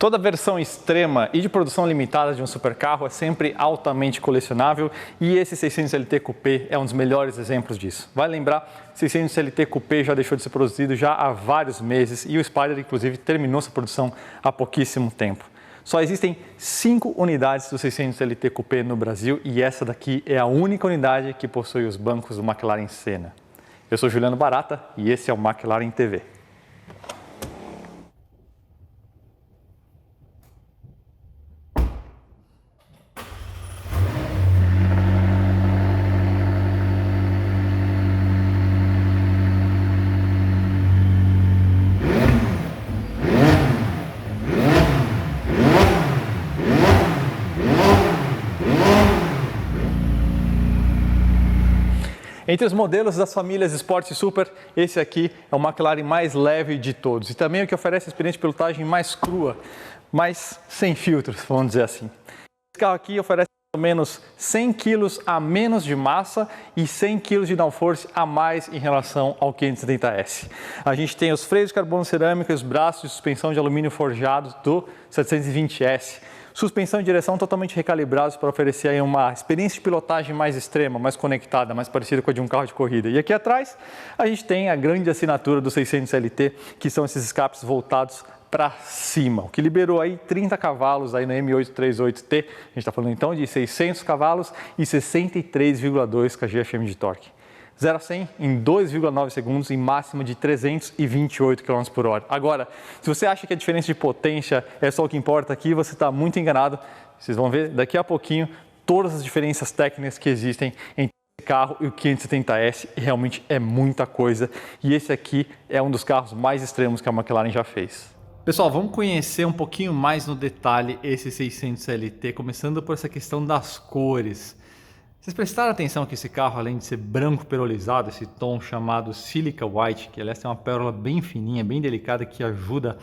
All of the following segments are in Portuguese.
Toda versão extrema e de produção limitada de um supercarro é sempre altamente colecionável e esse 600 LT Coupé é um dos melhores exemplos disso. Vale lembrar, 600 LT Coupé já deixou de ser produzido já há vários meses e o Spider, inclusive, terminou sua produção há pouquíssimo tempo. Só existem 5 unidades do 600 LT Coupé no Brasil e essa daqui é a única unidade que possui os bancos do McLaren Senna. Eu sou Juliano Barata e esse é o McLaren TV. Entre os modelos das famílias Sport e Super, esse aqui é o McLaren mais leve de todos e também o que oferece a experiência de pilotagem mais crua, mas sem filtros, vamos dizer assim. Esse carro aqui oferece pelo menos 100 kg a menos de massa e 100 kg de downforce a mais em relação ao 570S. A gente tem os freios de carbono cerâmico e os braços de suspensão de alumínio forjado do 720S. Suspensão e direção totalmente recalibrados para oferecer aí uma experiência de pilotagem mais extrema, mais conectada, mais parecida com a de um carro de corrida. E aqui atrás a gente tem a grande assinatura do 600 LT, que são esses escapes voltados para cima, o que liberou aí 30 cavalos aí no M838T. A gente está falando então de 600 cavalos e 63,2 kgfm de torque. 0 a 100 em 2,9 segundos em máxima de 328 km por hora. Agora, se você acha que a diferença de potência é só o que importa aqui, você está muito enganado. Vocês vão ver daqui a pouquinho todas as diferenças técnicas que existem entre esse carro e o 570S. Realmente é muita coisa e esse aqui é um dos carros mais extremos que a McLaren já fez. Pessoal, vamos conhecer um pouquinho mais no detalhe esse 600 LT, começando por essa questão das cores. Vocês prestaram atenção que esse carro, além de ser branco perolizado, esse tom chamado Silica White, que aliás tem uma pérola bem fininha, bem delicada, que ajuda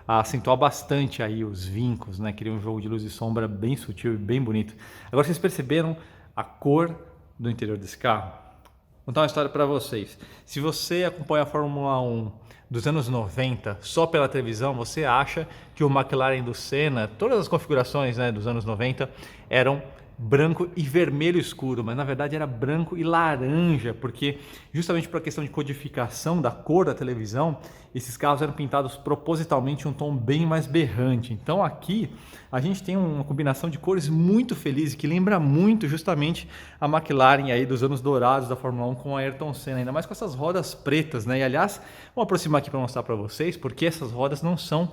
a acentuar bastante aí os vincos, né? Cria um jogo de luz e sombra bem sutil e bem bonito. Agora vocês perceberam a cor do interior desse carro? Vou contar uma história para vocês. Se você acompanha a Fórmula 1 dos anos 90 só pela televisão, você acha que o McLaren do Senna, todas as configurações, né, dos anos 90 eram branco e vermelho escuro, mas na verdade era branco e laranja, porque justamente por a questão de codificação da cor da televisão, esses carros eram pintados propositalmente um tom bem mais berrante. Então aqui a gente tem uma combinação de cores muito feliz, que lembra muito justamente a McLaren aí dos anos dourados da Fórmula 1 com a Ayrton Senna, ainda mais com essas rodas pretas, né? E aliás, vou aproximar aqui para mostrar para vocês, porque essas rodas não são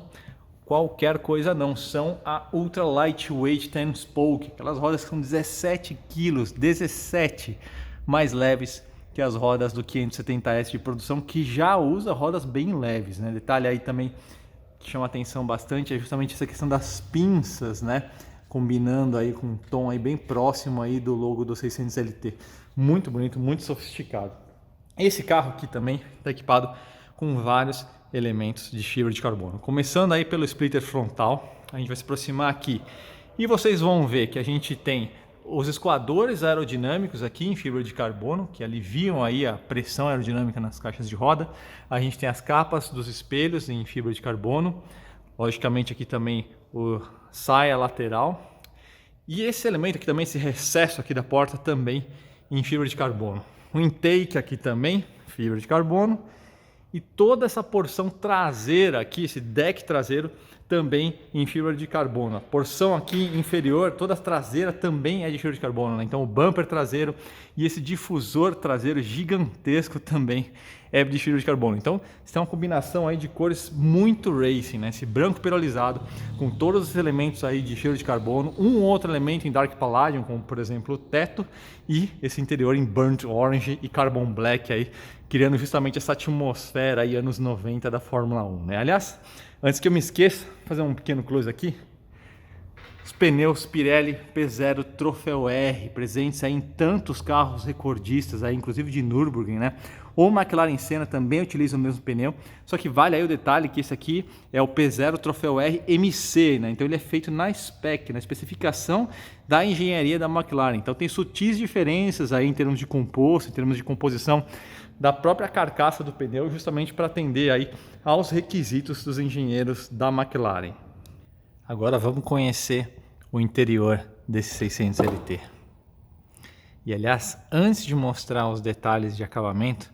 qualquer coisa não, são a Ultra Lightweight 10 Spoke, aquelas rodas que são 17 quilos, 17 mais leves que as rodas do 570S de produção, que já usa rodas bem leves, né? Detalhe aí também que chama atenção bastante é justamente essa questão das pinças, né? Combinando aí com um tom aí bem próximo aí do logo do 600 LT. Muito bonito, muito sofisticado. Esse carro aqui também está equipado com vários elementos de fibra de carbono. Começando aí pelo splitter frontal, a gente vai se aproximar aqui e vocês vão ver que a gente tem os escoadores aerodinâmicos aqui em fibra de carbono, que aliviam aí a pressão aerodinâmica nas caixas de roda. A gente tem as capas dos espelhos em fibra de carbono, logicamente aqui também o saia lateral e esse elemento aqui também, esse recesso aqui da porta também em fibra de carbono. O intake aqui também, fibra de carbono. E toda essa porção traseira aqui, esse deck traseiro, também em fibra de carbono. A porção aqui inferior, toda a traseira também é de fibra de carbono, né? Então o bumper traseiro e esse difusor traseiro gigantesco também é de fibra de carbono. Então isso é uma combinação aí de cores muito racing, né? Esse branco perolizado com todos os elementos aí de fibra de carbono, um outro elemento em dark palladium, como por exemplo o teto, e esse interior em burnt orange e carbon black aí, criando justamente essa atmosfera aí anos 90 da Fórmula 1, né? Aliás, antes que eu me esqueça, vou fazer um pequeno close aqui. Os pneus Pirelli P0 Troféu R, presentes aí em tantos carros recordistas, aí, inclusive de Nürburgring, né? O McLaren Senna também utiliza o mesmo pneu, só que vale aí o detalhe que esse aqui é o P0 Troféu R MC, né? Então ele é feito na spec, na especificação da engenharia da McLaren. Então tem sutis diferenças aí em termos de composto, em termos de composição da própria carcaça do pneu, justamente para atender aí aos requisitos dos engenheiros da McLaren. Agora vamos conhecer o interior desse 600 LT. E aliás, antes de mostrar os detalhes de acabamento,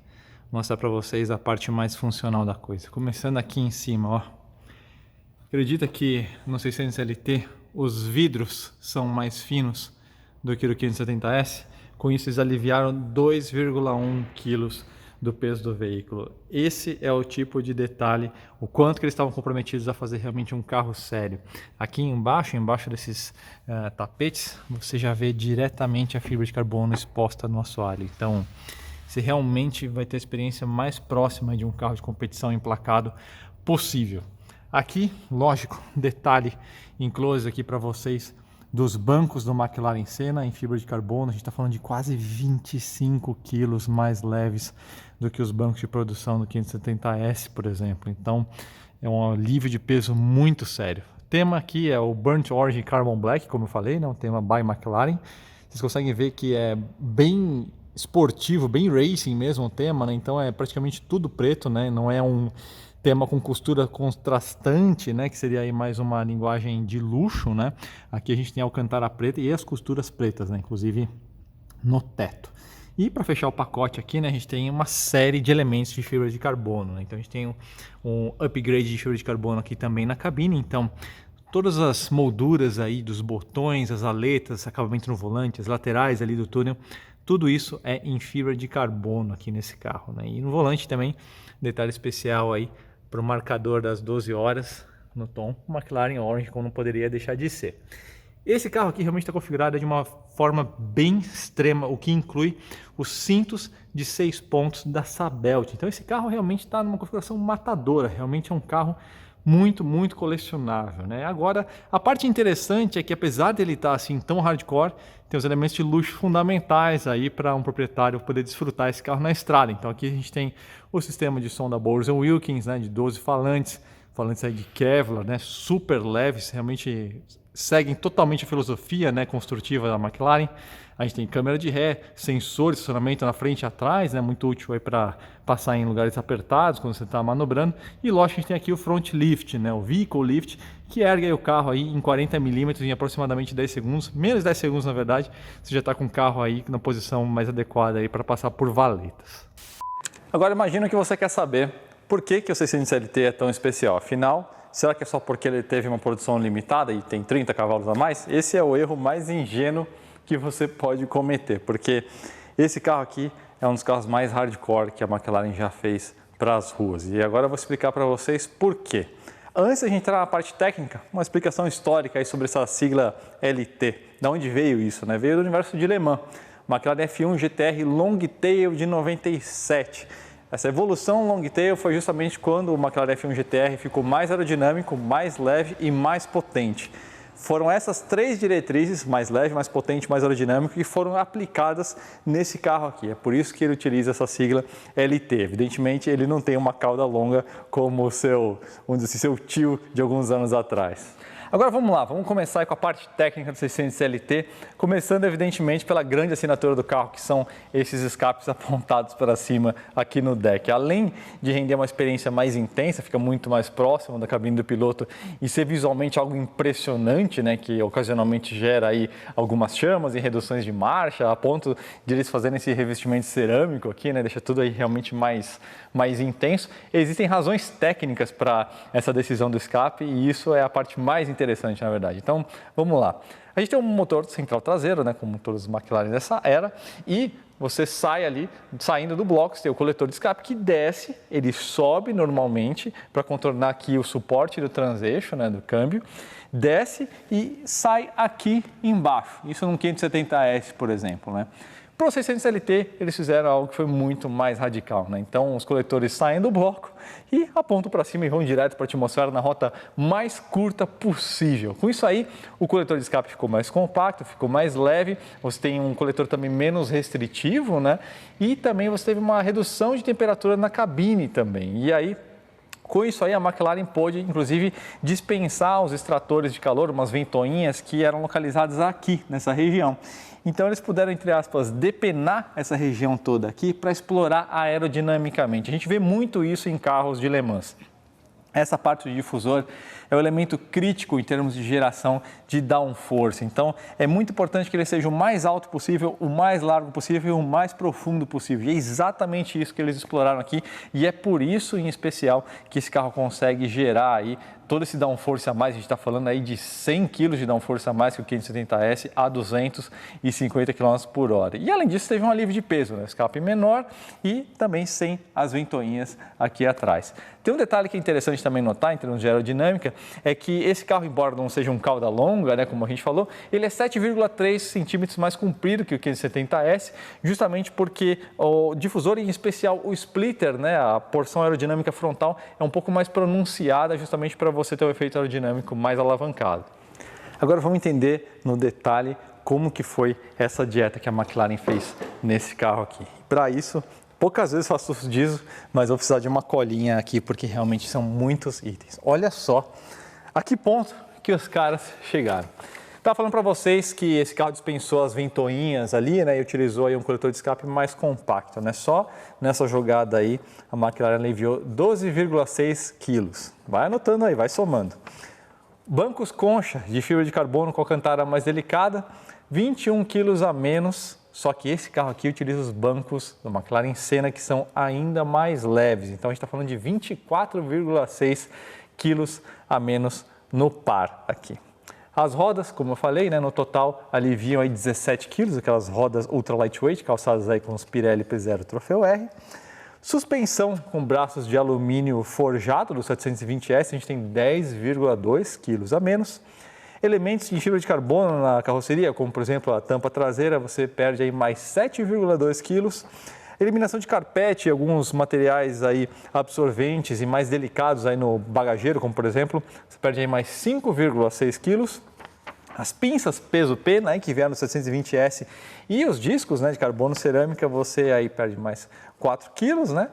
vou mostrar para vocês a parte mais funcional da coisa. Começando aqui em cima, ó. Acredita que no 600 LT os vidros são mais finos do que no 570S? Com isso eles aliviaram 2,1 quilos do peso do veículo. Esse é o tipo de detalhe, o quanto que eles estavam comprometidos a fazer realmente um carro sério. Aqui embaixo desses tapetes, você já vê diretamente a fibra de carbono exposta no assoalho. Então, você realmente vai ter a experiência mais próxima de um carro de competição emplacado possível. Aqui, lógico, detalhe em close aqui para vocês dos bancos do McLaren Senna em fibra de carbono. A gente está falando de quase 25 quilos mais leves do que os bancos de produção do 570S, por exemplo. Então, é um alívio de peso muito sério. O tema aqui é o Burnt Orange Carbon Black, como eu falei, né? Um tema by McLaren. Vocês conseguem ver que é bem esportivo, bem racing mesmo o tema, né? Então é praticamente tudo preto, né? Não é um tema com costura contrastante, né, que seria aí mais uma linguagem de luxo, né? Aqui a gente tem a alcântara preta e as costuras pretas, né, inclusive no teto. E para fechar o pacote aqui, né, a gente tem uma série de elementos de fibra de carbono, né? Então a gente tem um upgrade de fibra de carbono aqui também na cabine. Então todas as molduras aí dos botões, as aletas, acabamento no volante, as laterais ali do túnel, tudo isso é em fibra de carbono aqui nesse carro, né? E no volante também, detalhe especial aí para o marcador das 12 horas no tom McLaren Orange, como não poderia deixar de ser. Esse carro aqui realmente está configurado de uma forma bem extrema, o que inclui os cintos de 6 pontos da Sabelt. Então esse carro realmente está numa configuração matadora, realmente é um carro muito, muito colecionável, né? Agora, a parte interessante é que apesar dele estar assim tão hardcore, tem os elementos de luxo fundamentais aí para um proprietário poder desfrutar esse carro na estrada. Então aqui a gente tem o sistema de som da Bowers Wilkins, né, de 12 falantes aí de Kevlar, né, super leves, realmente seguem totalmente a filosofia, né, construtiva da McLaren. A gente tem câmera de ré, sensor de estacionamento na frente e atrás, né, muito útil para passar em lugares apertados quando você está manobrando. E lógico, a gente tem aqui o front lift, né, o vehicle lift, que ergue aí o carro aí em 40 milímetros em aproximadamente 10 segundos, menos 10 segundos na verdade, você já está com o carro aí na posição mais adequada aí para passar por valetas. Agora imagino que você quer saber por que o 600 LT é tão especial. Afinal, será que é só porque ele teve uma produção limitada e tem 30 cavalos a mais? Esse é o erro mais ingênuo que você pode cometer, porque esse carro aqui é um dos carros mais hardcore que a McLaren já fez para as ruas. E agora eu vou explicar para vocês por quê. Antes de a gente entrar na parte técnica, uma explicação histórica aí sobre essa sigla LT. De onde veio isso, né? Veio do universo de Le Mans. McLaren F1 GTR Longtail de 97. Essa evolução Longtail foi justamente quando o McLaren F1 GTR ficou mais aerodinâmico, mais leve e mais potente. Foram essas três diretrizes, mais leve, mais potente, mais aerodinâmico, que foram aplicadas nesse carro aqui. É por isso que ele utiliza essa sigla LT. Evidentemente, ele não tem uma cauda longa como o seu, vamos dizer assim, seu tio de alguns anos atrás. Agora vamos lá, vamos começar com a parte técnica do 600 LT, começando evidentemente pela grande assinatura do carro, que são esses escapes apontados para cima aqui no deck. Além de render uma experiência mais intensa, fica muito mais próximo da cabine do piloto e ser visualmente algo impressionante, né, que ocasionalmente gera aí algumas chamas e reduções de marcha, a ponto de eles fazerem esse revestimento cerâmico aqui, né, deixa tudo aí realmente mais intenso. Existem razões técnicas para essa decisão do escape e isso é a parte mais interessante, na verdade. Então, vamos lá. A gente tem um motor central traseiro, né, como todos os McLaren dessa era, e você sai ali, saindo do bloco, você tem o coletor de escape que desce, ele sobe normalmente para contornar aqui o suporte do transeixo, né, do câmbio, desce e sai aqui embaixo. Isso num 570S, por exemplo, né? Para o 600 LT, eles fizeram algo que foi muito mais radical, né? Então, os coletores saem do bloco e apontam para cima e vão direto para a atmosfera na rota mais curta possível. Com isso aí, o coletor de escape ficou mais compacto, ficou mais leve, você tem um coletor também menos restritivo, né? E também você teve uma redução de temperatura na cabine também. E aí, com isso aí, a McLaren pôde, inclusive, dispensar os extratores de calor, umas ventoinhas que eram localizadas aqui, nessa região. Então, eles puderam, entre aspas, depenar essa região toda aqui para explorar aerodinamicamente. A gente vê muito isso em carros de Le Mans. Essa parte do difusor é o elemento crítico em termos de geração de downforce. Então, é muito importante que ele seja o mais alto possível, o mais largo possível e o mais profundo possível. E é exatamente isso que eles exploraram aqui e é por isso, em especial, que esse carro consegue gerar aí todo esse downforce a mais. A gente está falando aí de 100 kg de downforce a mais que o 570S a 250 km por hora. E além disso, teve um alívio de peso, né? Escape menor e também sem as ventoinhas aqui atrás. Tem um detalhe que é interessante também notar em termos de aerodinâmica, é que esse carro, embora não seja um cauda longa, né, como a gente falou, ele é 7,3 centímetros mais comprido que o 570S, justamente porque o difusor, em especial o splitter, né, a porção aerodinâmica frontal, é um pouco mais pronunciada, justamente para você ter um efeito aerodinâmico mais alavancado. Agora vamos entender no detalhe como que foi essa dieta que a McLaren fez nesse carro aqui. Para isso, poucas vezes faço uso disso, mas vou precisar de uma colinha aqui porque realmente são muitos itens. Olha só a que ponto que os caras chegaram. Estava falando para vocês que esse carro dispensou as ventoinhas ali, né, e utilizou aí um coletor de escape mais compacto, né? Só nessa jogada aí a McLaren aliviou 12,6 quilos. Vai anotando aí, vai somando. Bancos concha de fibra de carbono com alcântara mais delicada, 21 quilos a menos. Só que esse carro aqui utiliza os bancos do McLaren Senna, que são ainda mais leves. Então a gente está falando de 24,6 quilos a menos no par aqui. As rodas, como eu falei, né, no total aliviam aí 17 quilos, aquelas rodas ultra lightweight, calçadas aí com os Pirelli P0 Troféu R. Suspensão com braços de alumínio forjado do 720S, a gente tem 10,2 quilos a menos. Elementos de fibra de carbono na carroceria, como por exemplo a tampa traseira, você perde aí mais 7,2 quilos. Eliminação de carpete e alguns materiais aí absorventes e mais delicados aí no bagageiro, como por exemplo, você perde aí mais 5,6 quilos. As pinças peso P, né, que vieram no 720S e os discos, né, de carbono cerâmica, você aí perde mais 4 quilos, né?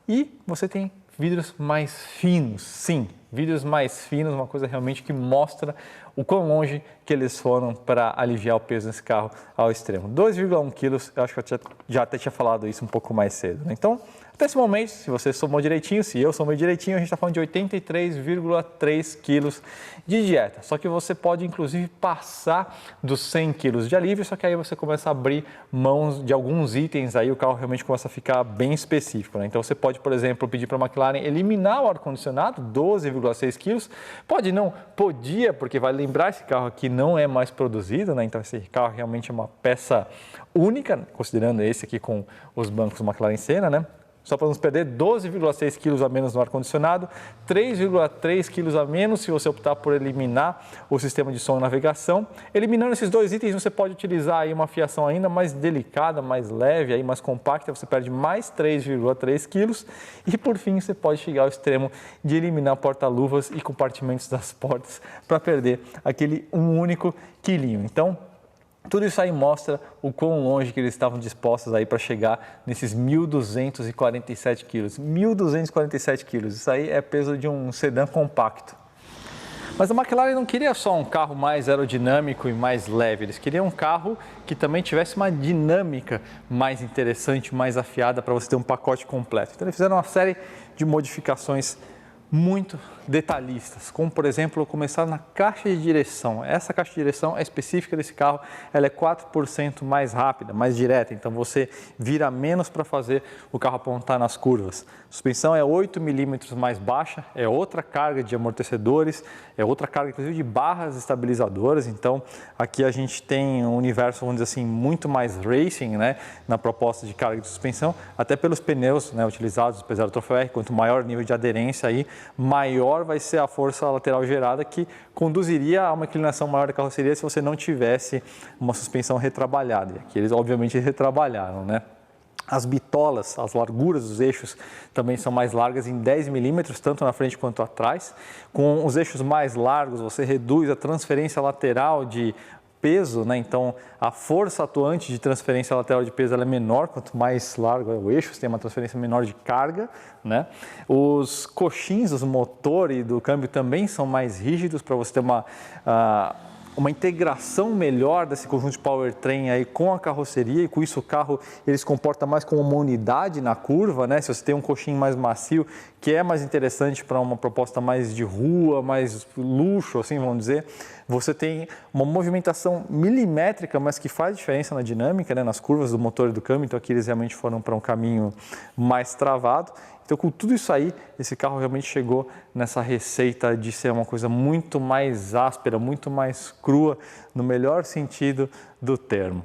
E você tem vidros mais finos, sim, vidros mais finos, uma coisa realmente que mostra o quão longe que eles foram para aliviar o peso desse carro ao extremo. 2,1 quilos, eu acho que eu já até tinha falado isso um pouco mais cedo, né? Então, até esse momento, se você somou direitinho, se eu somei direitinho, a gente está falando de 83,3 quilos de dieta. Só que você pode, inclusive, passar dos 100 quilos de alívio, só que aí você começa a abrir mãos de alguns itens, aí o carro realmente começa a ficar bem específico, né? Então, você pode, por exemplo, pedir para a McLaren eliminar o ar-condicionado, 12,6 quilos. Pode não, podia, porque vai lembrar, esse carro aqui não é mais produzido, né? Então, esse carro realmente é uma peça única, considerando esse aqui com os bancos McLaren Senna, né? Só para não perder, 12,6 quilos a menos no ar-condicionado, 3,3 quilos a menos se você optar por eliminar o sistema de som e navegação. Eliminando esses dois itens, você pode utilizar aí uma fiação ainda mais delicada, mais leve, aí mais compacta, você perde mais 3,3 quilos. E por fim, você pode chegar ao extremo de eliminar porta-luvas e compartimentos das portas para perder aquele único quilinho. Então, tudo isso aí mostra o quão longe que eles estavam dispostos aí para chegar nesses 1.247 quilos. 1.247 quilos, isso aí é peso de um sedã compacto. Mas a McLaren não queria só um carro mais aerodinâmico e mais leve, eles queriam um carro que também tivesse uma dinâmica mais interessante, mais afiada, para você ter um pacote completo. Então eles fizeram uma série de modificações muito detalhistas, como por exemplo, começar na caixa de direção. Essa caixa de direção é específica desse carro, ela é 4% mais rápida, mais direta, então você vira menos para fazer o carro apontar nas curvas. A suspensão é 8 milímetros mais baixa, é outra carga de amortecedores, é outra carga inclusive de barras estabilizadoras, então aqui a gente tem um universo, vamos dizer assim, muito mais racing, né, na proposta de carga de suspensão, até pelos pneus, né, utilizados, P0 Troféu R, quanto maior o nível de aderência aí, maior vai ser a força lateral gerada, que conduziria a uma inclinação maior da carroceria se você não tivesse uma suspensão retrabalhada. E aqui eles obviamente retrabalharam, né? As bitolas, as larguras dos eixos também são mais largas em 10 milímetros, tanto na frente quanto atrás. Com os eixos mais largos, você reduz a transferência lateral de peso, né? Então a força atuante de transferência lateral de peso ela é menor, quanto mais largo é o eixo, você tem uma transferência menor de carga, né? Os coxins do motor e do câmbio também são mais rígidos para você ter uma uma integração melhor desse conjunto de powertrain aí com a carroceria, e com isso o carro ele se comporta mais como uma unidade na curva, né? Se você tem um coxinho mais macio, que é mais interessante para uma proposta mais de rua, mais luxo, assim vamos dizer, você tem uma movimentação milimétrica, mas que faz diferença na dinâmica, né? Nas curvas do motor e do câmbio, então aqui eles realmente foram para um caminho mais travado. Então, com tudo isso aí, esse carro realmente chegou nessa receita de ser uma coisa muito mais áspera, muito mais crua, no melhor sentido do termo.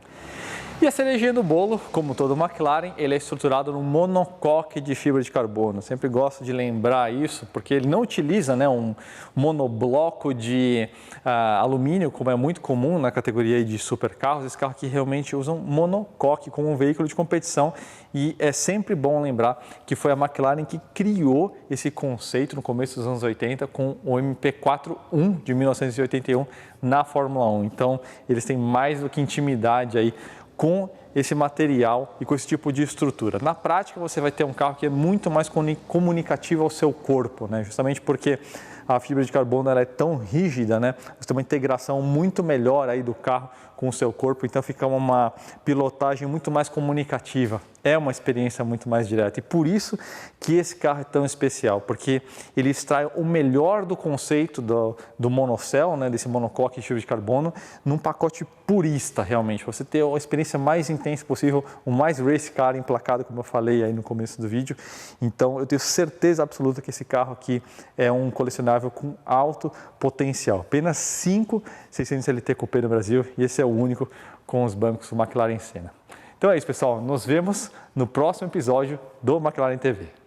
E a cerejinha do bolo, como todo McLaren, ele é estruturado num monocoque de fibra de carbono. Sempre gosto de lembrar isso, porque ele não utiliza, né, um monobloco de alumínio, como é muito comum na categoria de supercarros. Esse carro aqui realmente usa um monocoque como um veículo de competição, e é sempre bom lembrar que foi a McLaren que criou esse conceito no começo dos anos 80 com o MP4-1 de 1981 na Fórmula 1. Então, eles têm mais do que intimidade aí com esse material e com esse tipo de estrutura. Na prática, você vai ter um carro que é muito mais comunicativo ao seu corpo, né? Justamente porque a fibra de carbono ela é tão rígida, né? Você tem uma integração muito melhor aí do carro com o seu corpo, então fica uma pilotagem muito mais comunicativa. É uma experiência muito mais direta, e por isso que esse carro é tão especial, porque ele extrai o melhor do conceito do monocell, né, desse monocoque de fibra de carbono, num pacote purista realmente. Você ter a experiência mais intensa possível, o mais race car emplacado, como eu falei aí no começo do vídeo. Então eu tenho certeza absoluta que esse carro aqui é um colecionável com alto potencial. Apenas 5 600 LT Coupé no Brasil, e esse é o único com os bancos do McLaren Senna. Então é isso, pessoal. Nos vemos no próximo episódio do McLaren TV.